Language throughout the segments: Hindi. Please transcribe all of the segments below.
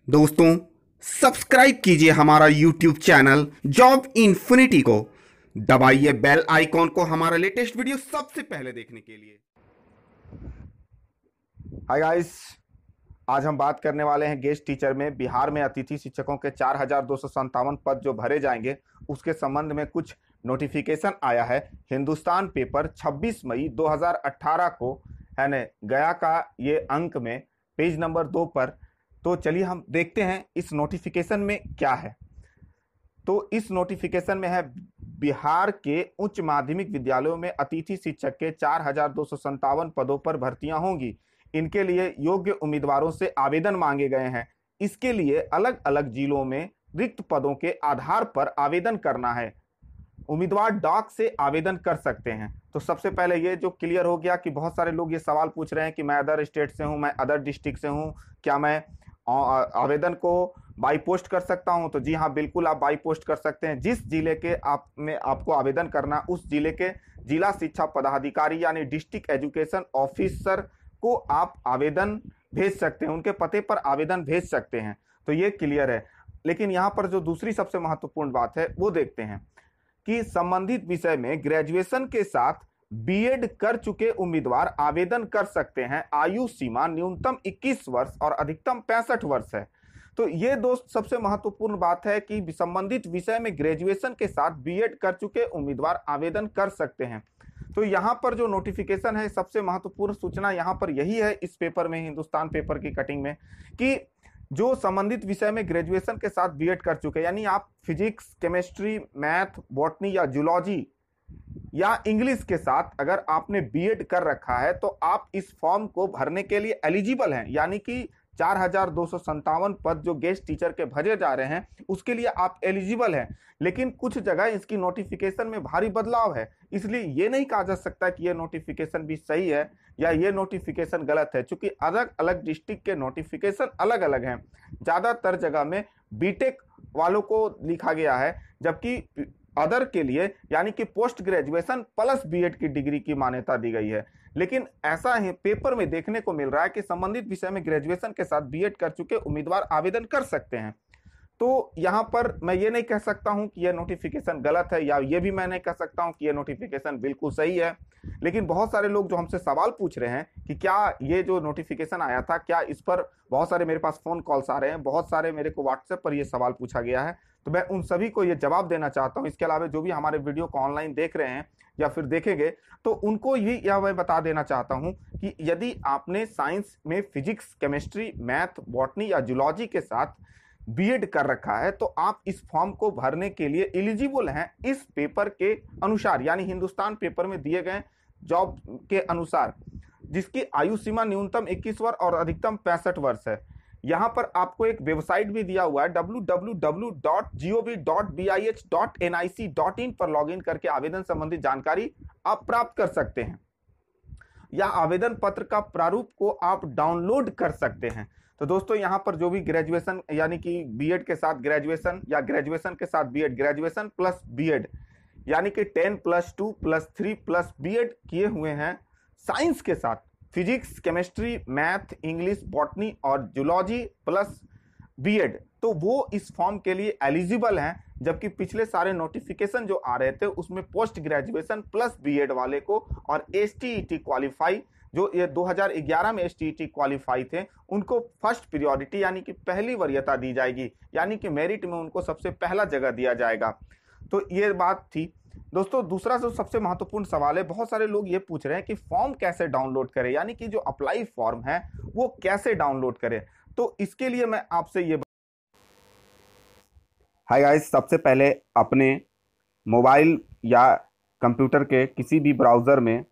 दोस्तों, सब्सक्राइब कीजिए हमारा यूट्यूब चैनल जॉब इन्फिनिटी को। दबाइए बेल आइकॉन को हमारा लेटेस्ट वीडियो सबसे पहले देखने के लिए। हाय गाइस, आज हम बात करने वाले हैं गेस्ट टीचर में बिहार में अतिथि शिक्षकों के 4,257 पद जो भरे जाएंगे उसके संबंध में कुछ नोटिफिकेशन आया है। हिंदुस्तान पेपर 26 मई 2018 को है न गया का ये अंक में पेज नंबर 2 पर। तो चलिए हम देखते हैं इस नोटिफिकेशन में क्या है। तो इस नोटिफिकेशन में है बिहार के उच्च माध्यमिक विद्यालयों में अतिथि शिक्षक के 4,257 पदों पर भर्तियां होंगी। इनके लिए योग्य उम्मीदवारों से आवेदन मांगे गए हैं। इसके लिए अलग अलग जिलों में रिक्त पदों के आधार पर आवेदन करना है। उम्मीदवार डाक से आवेदन कर सकते हैं। तो सबसे पहले ये जो क्लियर हो गया कि बहुत सारे लोग ये सवाल पूछ रहे हैं कि मैं अदर स्टेट से हूं, मैं अदर डिस्ट्रिक्ट से हूं, क्या मैं आवेदन को बाई पोस्ट कर सकता हूं? तो जी हाँ, बिल्कुल आप बाई पोस्ट कर सकते हैं। जिस जिले के आपको आवेदन करना, उस जिले के जिला शिक्षा पदाधिकारी यानी डिस्ट्रिक्ट एजुकेशन ऑफिसर को आप आवेदन भेज सकते हैं, उनके पते पर आवेदन भेज सकते हैं। तो ये क्लियर है। लेकिन यहाँ पर जो दूसरी सबसे महत्वपूर्ण बात है वो देखते हैं कि संबंधित विषय में ग्रेजुएशन के साथ बीएड कर चुके उम्मीदवार आवेदन कर सकते हैं। आयु सीमा न्यूनतम 21 वर्ष और अधिकतम 65 वर्ष है। तो ये दोस्त सबसे महत्वपूर्ण बात है कि संबंधित विषय में ग्रेजुएशन के साथ बीएड कर चुके उम्मीदवार आवेदन कर सकते हैं। तो यहाँ पर जो नोटिफिकेशन है, सबसे महत्वपूर्ण सूचना यहाँ पर यही है इस पेपर में, हिंदुस्तान पेपर की कटिंग में, कि जो संबंधित विषय में ग्रेजुएशन के साथ बीएड कर चुके, यानी आप फिजिक्स, केमिस्ट्री, मैथ, बॉटनी या जूलॉजी या इंग्लिश के साथ अगर आपने बीएड कर रखा है तो आप इस फॉर्म को भरने के लिए एलिजिबल हैं। यानी कि 4,257 पद जो गेस्ट टीचर के भरे जा रहे हैं उसके लिए आप एलिजिबल हैं। लेकिन कुछ जगह इसकी नोटिफिकेशन में भारी बदलाव है, इसलिए ये नहीं कहा जा सकता कि ये नोटिफिकेशन भी सही है या ये नोटिफिकेशन गलत है, क्योंकि अलग अलग डिस्ट्रिक्ट के नोटिफिकेशन अलग अलग हैं। ज्यादातर जगह में बीटेक वालों को लिखा गया है, जबकि अदर के लिए यानी कि पोस्ट ग्रेजुएशन प्लस बीएड की डिग्री की मान्यता दी गई है। लेकिन ऐसा ही पेपर में देखने को मिल रहा है कि संबंधित विषय में ग्रेजुएशन के साथ बीएड कर चुके उम्मीदवार आवेदन कर सकते हैं। तो यहाँ पर मैं ये नहीं कह सकता हूँ कि यह नोटिफिकेशन गलत है, या ये भी मैं नहीं कह सकता हूँ कि यह नोटिफिकेशन बिल्कुल सही है। लेकिन बहुत सारे लोग जो हमसे सवाल पूछ रहे हैं कि क्या ये जो नोटिफिकेशन आया था, क्या इस पर, बहुत सारे मेरे पास फोन कॉल्स आ रहे हैं, बहुत सारे मेरे को व्हाट्सएप पर ये सवाल पूछा गया है, तो मैं उन सभी को ये जवाब देना चाहता हूँ। इसके अलावा जो भी हमारे वीडियो को ऑनलाइन देख रहे हैं या फिर देखेंगे, तो उनको भी यह मैं बता देना चाहता हूँ कि यदि आपने साइंस में फिजिक्स, केमिस्ट्री, मैथ, बॉटनी या जूलॉजी के साथ बीएड कर रखा है तो आप इस फॉर्म को भरने के लिए एलिजिबल हैं इस पेपर के अनुसार, यानी हिंदुस्तान पेपर में दिए गए जॉब के अनुसार, जिसकी आयु सीमा न्यूनतम 21 वर्ष और अधिकतम 65 वर्ष है। यहाँ पर आपको एक वेबसाइट भी दिया हुआ है www.gov.bih.nic.in पर लॉगिन करके आवेदन संबंधी जानकारी आप प्राप्त कर सकते हैं, या आवेदन पत्र का प्रारूप को आप डाउनलोड कर सकते हैं। तो दोस्तों, यहाँ पर जो भी ग्रेजुएशन यानी कि बीएड के साथ ग्रेजुएशन या ग्रेजुएशन के साथ बीएड, ग्रेजुएशन प्लस बीएड यानी कि 10+2+3+ बीएड किए हुए हैं साइंस के साथ, physics, chemistry, math, English, botany और जूलॉजी प्लस बीएड, तो वो इस फॉर्म के लिए एलिजिबल हैं। जबकि पिछले सारे नोटिफिकेशन जो आ रहे थे उसमें पोस्ट ग्रेजुएशन प्लस बीएड वाले को और एसटीईटी क्वालिफाई, जो ये 2011 में एसटीईटी क्वालिफाई थे, उनको फर्स्ट प्रियोरिटी यानी कि पहली वरीयता दी जाएगी, यानी कि मेरिट में उनको सबसे पहला जगह दिया जाएगा। तो ये बात थी दोस्तों। दूसरा जो सबसे महत्वपूर्ण सवाल है, बहुत सारे लोग ये पूछ रहे हैं कि फॉर्म कैसे डाउनलोड करें, यानी कि जो अप्लाई फॉर्म है वो कैसे डाउनलोड करें। तो इसके लिए मैं आपसे ये, हाय गाइस, सबसे पहले अपने मोबाइल या कंप्यूटर के किसी भी ब्राउजर में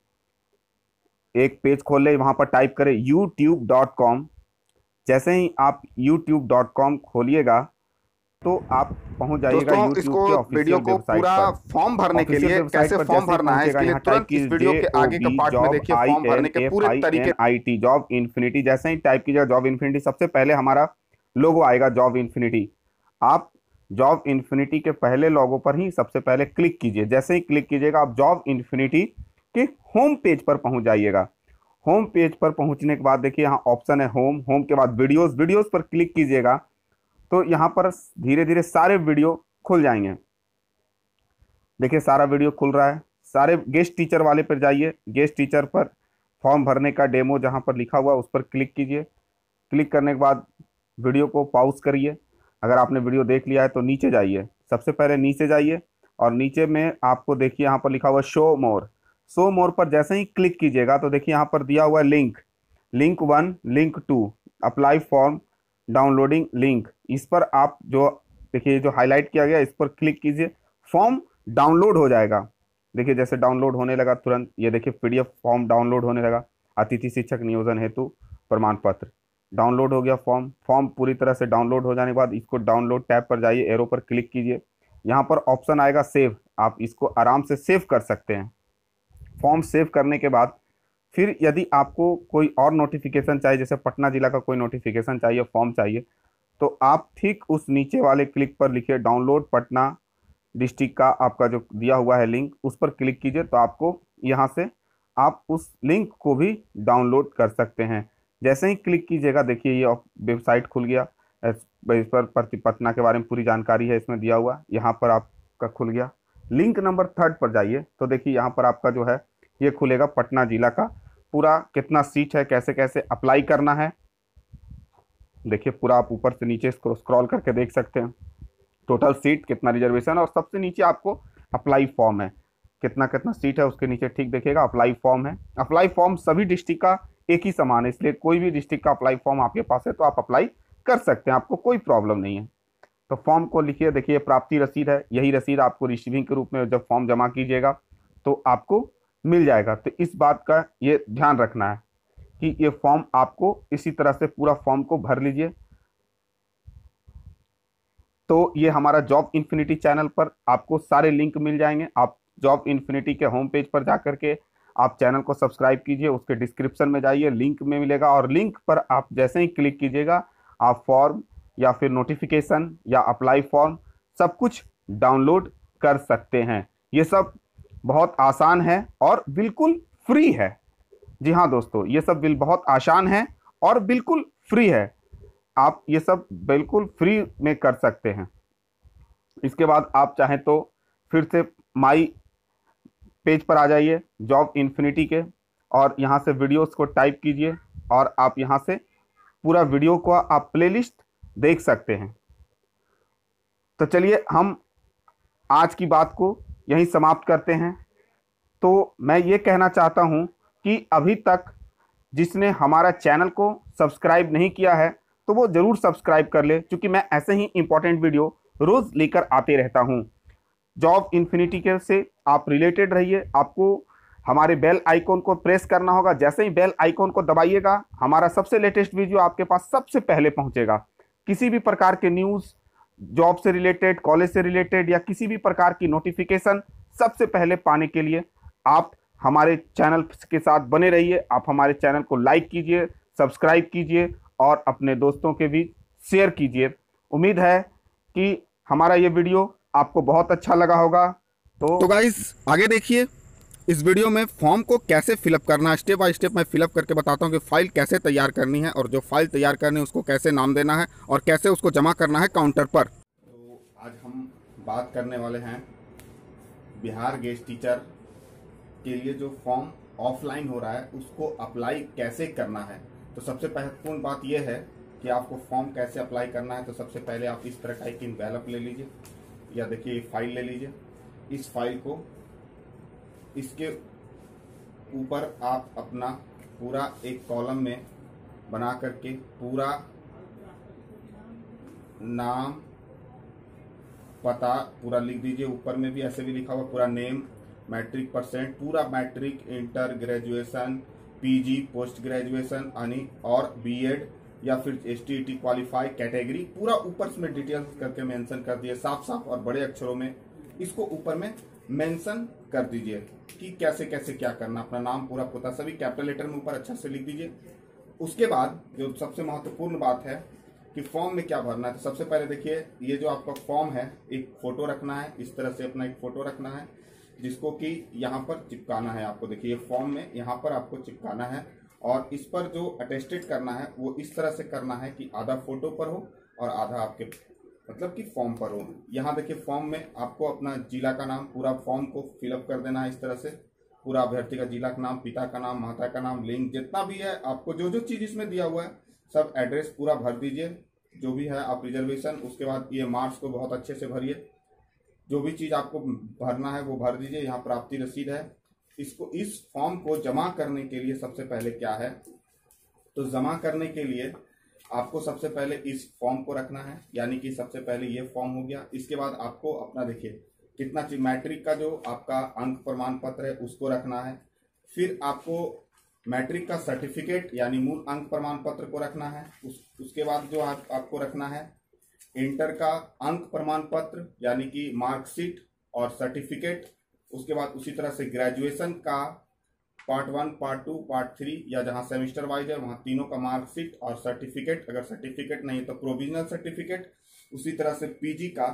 एक पेज खोल ले, वहां पर टाइप करें youtube.com। जैसे ही आप youtube.com खोलिएगा तो आप पहुंच जाइएगा दोस्तों, YouTube इसको के ऑफिशियल वीडियो को वेबसाइट पूरा पर। फॉर्म भरने के लिए कैसे फॉर्म भरना है, इसके लिए तुरंत इस वीडियो के आगे का पार्ट में देखिए, फॉर्म भरने के पूरे तरीके। JOBINFINIT, जॉब इन्फिनिटी, जैसे ही टाइप कीजिएगा जॉब इन्फिनिटी, सबसे पहले हमारा लोगो आएगा जॉब इन्फिनिटी। आप जॉब इन्फिनिटी के पहले लोगो पर ही सबसे पहले क्लिक कीजिए। जैसे ही क्लिक कीजिएगा आप जॉब इन्फिनिटी के होम पेज पर पहुंच जाइएगा। होम पेज पर पहुंचने के बाद देखिए यहाँ ऑप्शन है होम, होम के बाद वीडियोस, वीडियोस पर क्लिक कीजिएगा। तो यहाँ पर धीरे धीरे सारे वीडियो खुल जाएंगे। देखिए सारा वीडियो खुल रहा है। सारे गेस्ट टीचर वाले पर जाइए, गेस्ट टीचर पर फॉर्म भरने का डेमो जहाँ पर लिखा हुआ उस पर क्लिक कीजिए। क्लिक करने के बाद वीडियो को पॉज करिए। अगर आपने वीडियो देख लिया है तो नीचे जाइए, सबसे पहले नीचे जाइए और नीचे में आपको देखिए यहाँ पर लिखा हुआ शो मोर। शो मोर पर जैसे ही क्लिक कीजिएगा तो देखिए यहाँ पर दिया हुआ है link 1, link 2, apply form, downloading link. इस पर आप जो देखिए जो हाईलाइट किया गया इस पर क्लिक कीजिए, फॉर्म डाउनलोड हो जाएगा। देखिए जैसे डाउनलोड होने लगा तुरंत, ये देखिए पीडीएफ फॉर्म डाउनलोड होने लगा। अतिथि शिक्षक नियोजन हेतु प्रमाण पत्र डाउनलोड हो गया। फॉर्म पूरी तरह से डाउनलोड हो जाने के बाद इसको डाउनलोड टैब पर जाइए, एरो पर क्लिक कीजिए। यहाँ पर ऑप्शन आएगा सेव, आप इसको आराम से सेव कर सकते हैं। फॉर्म सेव करने के बाद फिर यदि आपको कोई और नोटिफिकेशन चाहिए, जैसे पटना जिला का कोई नोटिफिकेशन चाहिए, फॉर्म चाहिए, तो आप ठीक उस नीचे वाले क्लिक पर लिखिए डाउनलोड पटना डिस्ट्रिक्ट का आपका जो दिया हुआ है लिंक, उस पर क्लिक कीजिए तो आपको यहाँ से आप उस लिंक को भी डाउनलोड कर सकते हैं। जैसे ही क्लिक कीजिएगा देखिए ये वेबसाइट खुल गया। इस पर पटना के बारे में पूरी जानकारी है इसमें दिया हुआ, यहाँ पर आपका खुल गया। लिंक नंबर 3 पर जाइए तो देखिए यहाँ पर आपका जो है ये खुलेगा पटना जिला का पूरा कितना सीट है, कैसे कैसे अप्लाई करना है। देखिए पूरा आप ऊपर से नीचे स्क्रॉल करके देख सकते हैं, टोटल सीट कितना, रिजर्वेशन, और सबसे नीचे आपको अप्लाई फॉर्म है, कितना कितना सीट है उसके नीचे ठीक देखिएगा अप्लाई फॉर्म है। अप्लाई फॉर्म सभी डिस्ट्रिक्ट का एक ही समान है, इसलिए कोई भी डिस्ट्रिक्ट का अप्लाई फॉर्म आपके पास है तो आप अप्लाई कर सकते हैं, आपको कोई प्रॉब्लम नहीं है। तो फॉर्म को लिखिए, देखिए प्राप्ति रसीद है, यही रसीद आपको रिसीविंग के रूप में जब फॉर्म जमा कीजिएगा तो आपको मिल जाएगा। तो इस बात का ये ध्यान रखना है कि ये फॉर्म आपको इसी तरह से पूरा फॉर्म को भर लीजिए। तो ये हमारा जॉब इन्फिनिटी चैनल पर आपको सारे लिंक मिल जाएंगे। आप जॉब इन्फिनिटी के होम पेज पर जाकर के आप चैनल को सब्सक्राइब कीजिए, उसके डिस्क्रिप्शन में जाइए, लिंक में मिलेगा, और लिंक पर आप जैसे ही क्लिक कीजिएगा आप फॉर्म या फिर नोटिफिकेशन या अप्लाई फॉर्म सब कुछ डाउनलोड कर सकते हैं। ये सब बहुत आसान है और बिल्कुल फ्री है। जी हाँ दोस्तों, ये सब बहुत आसान है और बिल्कुल फ्री है, आप ये सब बिल्कुल फ्री में कर सकते हैं। इसके बाद आप चाहें तो फिर से माई पेज पर आ जाइए जॉब इन्फिनिटी के, और यहाँ से वीडियोस को टाइप कीजिए और आप यहाँ से पूरा वीडियो को आप प्लेलिस्ट देख सकते हैं। तो चलिए हम आज की बात को यहीं समाप्त करते हैं। तो मैं ये कहना चाहता हूँ कि अभी तक जिसने हमारा चैनल को सब्सक्राइब नहीं किया है तो वो ज़रूर सब्सक्राइब कर ले, क्योंकि मैं ऐसे ही इंपॉर्टेंट वीडियो रोज़ लेकर आते रहता हूँ। जॉब इन्फिनिटी के से आप रिलेटेड रहिए। आपको हमारे बेल आइकॉन को प्रेस करना होगा, जैसे ही बेल आइकॉन को दबाइएगा हमारा सबसे लेटेस्ट वीडियो आपके पास सबसे पहले पहुँचेगा। किसी भी प्रकार के न्यूज़, जॉब से रिलेटेड, कॉलेज से रिलेटेड या किसी भी प्रकार की नोटिफिकेशन सबसे पहले पाने के लिए आप हमारे चैनल के साथ बने रहिए। आप हमारे चैनल को लाइक कीजिए, सब्सक्राइब कीजिए और अपने दोस्तों के बीच शेयर कीजिए। उम्मीद है कि हमारा ये वीडियो आपको बहुत अच्छा लगा होगा। तो गाइस आगे देखिए, इस वीडियो में फॉर्म को कैसे फिलअप करना है स्टेप बाय स्टेप मैं फिलअप करके बताता हूँ कि फाइल कैसे तैयार करनी है, और जो फाइल तैयार करनी है उसको कैसे नाम देना है और कैसे उसको जमा करना है काउंटर पर। तो आज हम बात करने वाले हैं बिहार गेस्ट टीचर के लिए जो फॉर्म ऑफलाइन हो रहा है उसको अप्लाई कैसे करना है। तो सबसे महत्वपूर्ण बात यह है कि आपको फॉर्म कैसे अप्लाई करना है। तो सबसे पहले आप इस तरह का एक एनवेलप ले लीजिए, या देखिए फाइल ले लीजिए। इस फाइल को इसके ऊपर आप अपना पूरा एक कॉलम में बना करके पूरा नाम, पता पूरा लिख दीजिए। ऊपर में भी ऐसे भी लिखा हुआ पूरा नेम, मैट्रिक परसेंट, पूरा matric, inter, graduation, PG, post graduation यानी और बीएड या फिर एसटीईटी क्वालिफाई कैटेगरी, पूरा ऊपर में डिटेल्स करके मेंशन कर दिए साफ साफ और बड़े अक्षरों में। इसको ऊपर में मेंशन कर दीजिए कि कैसे कैसे क्या करना। अपना नाम, पूरा पता सभी कैपिटल लेटर में ऊपर अच्छा से लिख दीजिए। उसके बाद जो सबसे महत्वपूर्ण बात है कि फॉर्म में क्या भरना है। तो सबसे पहले देखिए ये जो आपका फॉर्म है, एक फोटो रखना है, इस तरह से अपना एक फोटो रखना है जिसको कि यहाँ पर चिपकाना है। आपको देखिए फॉर्म में यहाँ पर आपको चिपकाना है, और इस पर जो अटेस्टेड करना है वो इस तरह से करना है कि आधा फोटो पर हो और आधा आपके मतलब कि फॉर्म पर हो। यहाँ देखिए फॉर्म में आपको अपना जिला का नाम, पूरा फॉर्म को फिलअप कर देना है इस तरह से। पूरा अभ्यर्थी का जिला का नाम, पिता का नाम, माता का नाम, लिंग, जितना भी है आपको जो जो चीज़ इसमें दिया हुआ है सब एड्रेस पूरा भर दीजिए, जो भी है आप रिजर्वेशन। उसके बाद ये मार्क्स को बहुत अच्छे से भरिए, जो भी चीज़ आपको भरना है वो भर दीजिए। यहाँ प्राप्ति रसीद है। इसको, इस फॉर्म को जमा करने के लिए सबसे पहले क्या है, तो जमा करने के लिए आपको सबसे पहले इस फॉर्म को रखना है, यानी कि सबसे पहले ये फॉर्म हो गया। इसके बाद आपको अपना देखिए कितना चीज, मैट्रिक का जो आपका अंक प्रमाण पत्र है उसको रखना है। फिर आपको मैट्रिक का सर्टिफिकेट यानी मूल अंक प्रमाण पत्र को रखना है। उसके बाद जो आपको रखना है इंटर का अंक प्रमाण पत्र यानी कि मार्कशीट और सर्टिफिकेट। उसके बाद उसी तरह से ग्रेजुएशन का पार्ट 1, पार्ट 2, पार्ट 3 या जहां सेमेस्टर वाइज है वहां तीनों का मार्कशीट और सर्टिफिकेट। अगर सर्टिफिकेट नहीं तो प्रोविजनल सर्टिफिकेट। उसी तरह से पीजी का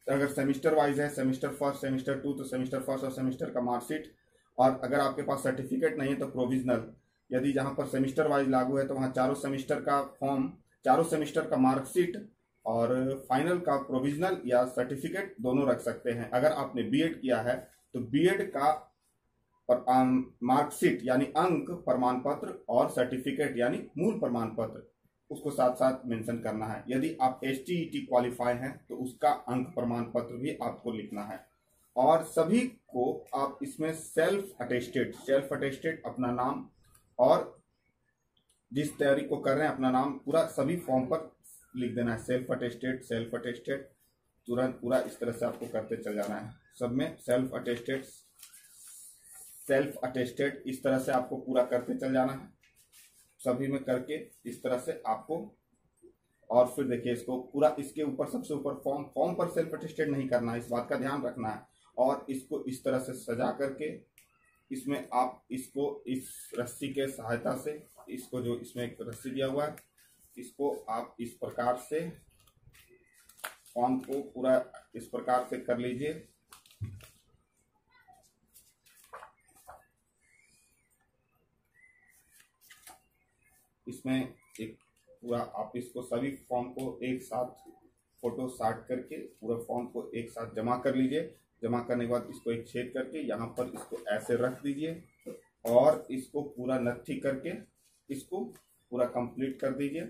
अगर सेमेस्टर वाइज है, सेमेस्टर फर्स्ट, सेमेस्टर 2 तो सेमेस्टर फर्स्ट और सेमेस्टर का मार्कशीट। और अगर आपके पास सर्टिफिकेट नहीं है तो प्रोविजनल। यदि जहां पर सेमेस्टर वाइज लागू है तो वहां चारों सेमेस्टर का फॉर्म, चारों सेमेस्टर का मार्कशीट और फाइनल का प्रोविजनल या सर्टिफिकेट दोनों रख सकते हैं। अगर आपने बीएड किया है तो बीएड का मार्कशीट यानी अंक प्रमाण पत्र और सर्टिफिकेट यानी मूल प्रमाण पत्र उसको साथ साथ मेंशन करना है। यदि आप एसटीईटी क्वालिफाई हैं तो उसका अंक प्रमाण पत्र भी आपको लिखना है। और सभी को आप इसमें सेल्फ अटेस्टेड अपना नाम और जिस तैयारी को कर रहे हैं अपना नाम पूरा सभी फॉर्म पर लिख देना है। सेल्फ अटेस्टेड तुरंत पूरा इस तरह से आपको करते चल जाना है। सब में सेल्फ अटेस्टेड इस तरह से आपको पूरा करते चल जाना है, सभी में करके इस तरह से आपको। और फिर देखिए इसको पूरा, इसके ऊपर सबसे ऊपर फॉर्म पर सेल्फ अटेस्टेड नहीं करना है, इस बात का ध्यान रखना है। और इसको इस तरह से सजा करके इसमें आप इसको इस रस्सी के सहायता से, इसको जो इसमें एक रस्सी दिया हुआ है इसको आप इस प्रकार से फॉर्म को पूरा इस प्रकार से कर लीजिए। इसमें एक पूरा आप इसको सभी फॉर्म को एक साथ फोटो साट करके पूरा फॉर्म को एक साथ जमा कर लीजिए। जमा करने के बाद इसको एक छेद करके यहाँ पर इसको ऐसे रख दीजिए और इसको पूरा नत्थी करके इसको पूरा कंप्लीट कर दीजिए।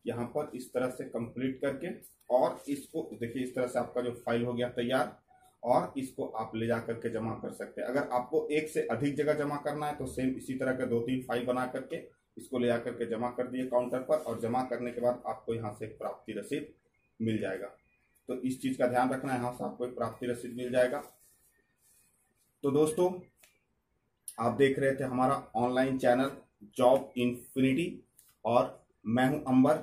यहाँ पर इस तरह से कंप्लीट करके और इसको देखिए इस तरह से आपका जो फाइल हो गया तैयार। और इसको आप ले जा करके जमा कर सकते हैं। अगर आपको एक से अधिक जगह जमा करना है तो सेम इसी तरह के 2-3 फाइल बना करके इसको ले आकर के जमा कर दिए काउंटर पर। और जमा करने के बाद आपको यहाँ से एक प्राप्ति रसीद मिल जाएगा। तो इस चीज का ध्यान रखना है, यहाँ से आपको एक प्राप्ति रसीद मिल जाएगा। तो दोस्तों आप देख रहे थे हमारा ऑनलाइन चैनल जॉब इन्फिनिटी और मैं हूं अंबर।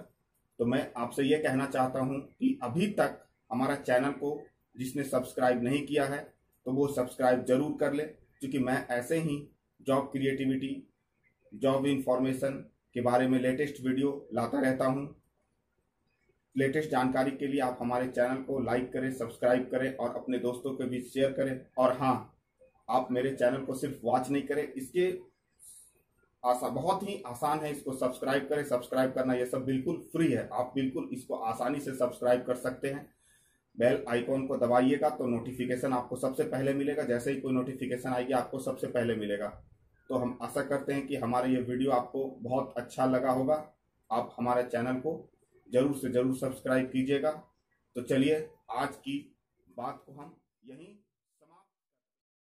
तो मैं आपसे यह कहना चाहता हूं कि अभी तक हमारा चैनल को जिसने सब्सक्राइब नहीं किया है तो वो सब्सक्राइब जरूर कर ले, क्योंकि मैं ऐसे ही जॉब क्रिएटिविटी, जॉब इंफॉर्मेशन के बारे में लेटेस्ट वीडियो लाता रहता हूं। लेटेस्ट जानकारी के लिए आप हमारे चैनल को लाइक करें, सब्सक्राइब करें और अपने दोस्तों के बीच शेयर करें। और हाँ, आप मेरे चैनल को सिर्फ वॉच नहीं करें, इसके बहुत ही आसान है, इसको सब्सक्राइब करें। सब्सक्राइब करना ये सब बिल्कुल फ्री है, आप बिल्कुल इसको आसानी से सब्सक्राइब कर सकते हैं। बेल आइकॉन को दबाइएगा तो नोटिफिकेशन आपको सबसे पहले मिलेगा। जैसे ही कोई नोटिफिकेशन आएगी आपको सबसे पहले मिलेगा। तो हम आशा करते हैं कि हमारा ये वीडियो आपको बहुत अच्छा लगा होगा। आप हमारे चैनल को जरूर से जरूर सब्सक्राइब कीजिएगा। तो चलिए आज की बात को हम यहीं समाप्त